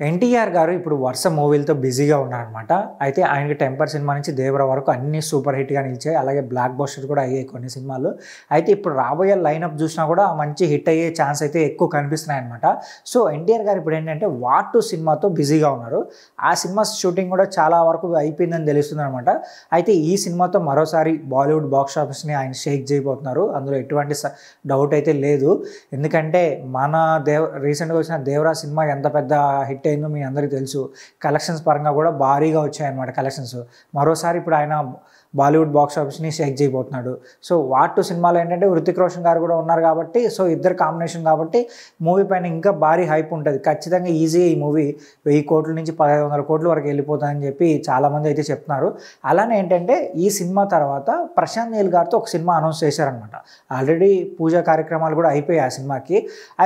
ఎన్టీఆర్ గారు ఇప్పుడు వరుస మూవీలతో బిజీగా ఉన్నారనమాట. అయితే ఆయనకి 'టెంపర్' సినిమా నుంచి 'దేవర' వరకు అన్నీ సూపర్ హిట్‌గా నిలిచాయి. అలాగే బ్లాక్ బస్టర్ కూడా అయ్యాయి కొన్ని సినిమాలు. అయితే ఇప్పుడు రాబోయే లైనప్ చూసినా కూడా మంచి హిట్ అయ్యే ఛాన్స్ అయితే ఎక్కువ కనిపిస్తున్నాయన్నమాట. సో ఎన్టీఆర్ గారు ఇప్పుడు ఏంటంటే 'వార్ 2' సినిమాతో బిజీగా ఉన్నారు. ఆ సినిమా షూటింగ్ కూడా చాలా వరకు అయిపోయిందని తెలుస్తుందనమాట. అయితే ఈ సినిమాతో మరోసారి బాలీవుడ్ బాక్స్ ఆఫీస్‌ని ఆయన షేక్ చేయబోతున్నారు. అందులో ఎటువంటి డౌట్ అయితే లేదు. ఎందుకంటే మన రీసెంట్‌గా వచ్చిన 'దేవరా' సినిమా ఎంత పెద్ద హిట్ అయిందో మీ అందరికీ తెలుసు. కలెక్షన్స్ పరంగా కూడా భారీగా వచ్చాయన్నమాట కలెక్షన్స్. మరోసారి ఇప్పుడు ఆయన బాలీవుడ్ బాక్స్ ఆఫీస్‌ని షేక్ చేయబోతున్నాడు. సో 'వార్ 2' సినిమాలో ఏంటంటే హృతిక్ రోషన్ గారు కూడా ఉన్నారు కాబట్టి, సో ఇద్దరు కాంబినేషన్ కాబట్టి మూవీ పైన ఇంకా భారీ హైప్ ఉంటుంది. ఖచ్చితంగా ఈజీగా ఈ మూవీ 1000 కోట్ల నుంచి 1500 కోట్ల వరకు వెళ్ళిపోతుందని చెప్పి చాలామంది అయితే చెప్తున్నారు. అలానే ఏంటంటే ఈ సినిమా తర్వాత ప్రశాంత్ నీల్ గారితో ఒక సినిమా అనౌన్స్ చేశారనమాట. ఆల్రెడీ పూజా కార్యక్రమాలు కూడా అయిపోయాయి ఆ సినిమాకి.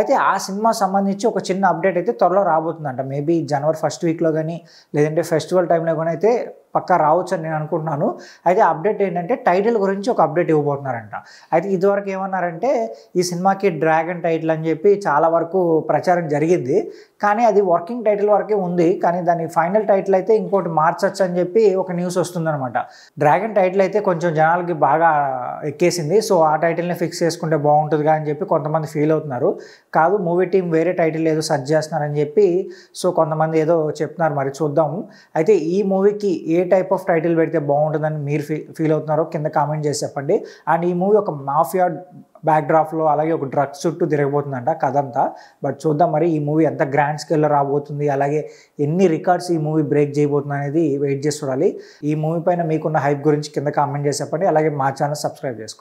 అయితే ఆ సినిమా సంబంధించి ఒక చిన్న అప్డేట్ అయితే త్వరలో రాబోతుందంట. మేబీ జనవరి ఫస్ట్ వీక్లో కానీ లేదంటే ఫెస్టివల్ టైంలో కానీ అయితే పక్కా రావచ్చు అని నేను అనుకుంటున్నాను. అయితే అప్డేట్ ఏంటంటే టైటిల్ గురించి ఒక అప్డేట్ ఇవ్వబోతున్నారంట. అయితే ఇదివరకు ఏమన్నారంటే ఈ సినిమాకి డ్రాగన్ టైటిల్ అని చెప్పి చాలా వరకు ప్రచారం జరిగింది. కానీ అది వర్కింగ్ టైటిల్ వరకే ఉంది. కానీ దాని ఫైనల్ టైటిల్ అయితే ఇంకోటి మార్చచ్చు అని చెప్పి ఒక న్యూస్ వస్తుందన్నమాట. డ్రాగన్ టైటిల్ అయితే కొంచెం జనాలకి బాగా ఎక్కేసింది. సో ఆ టైటిల్ని ఫిక్స్ చేసుకుంటే బాగుంటుందిగా అని చెప్పి కొంతమంది ఫీల్ అవుతున్నారు. కాదు మూవీ టీం వేరే టైటిల్ ఏదో సెర్చ్ చేస్తున్నారని చెప్పి సో కొంతమంది ఏదో చెప్తున్నారు, మరి చూద్దాము. అయితే ఈ మూవీకి ఏ టైప్ ఆఫ్ టైటిల్ పెడితే బాగుంటుందని మీరు ఫీల్ అవుతున్నారో కింద కామెంట్ చేసి చెప్పండి. అండ్ ఈ మూవీ ఒక మాఫియా బ్యాక్డ్రాప్లో అలాగే ఒక డ్రగ్స్ చుట్టూ తిరగబోతుందంట కథ అంతా. బట్ చూద్దాం మరి ఈ మూవీ ఎంత గ్రాండ్ స్కేల్లో రాబోతుంది, అలాగే ఎన్ని రికార్డ్స్ ఈ మూవీ బ్రేక్ చేయబోతుంది అనేది వెయిట్ చేసి చూడాలి. ఈ మూవీ పైన మీకున్న హైప్ గురించి కింద కామెంట్ చేసి చెప్పండి. అలాగే మా ఛానల్ సబ్స్క్రైబ్ చేసుకోండి.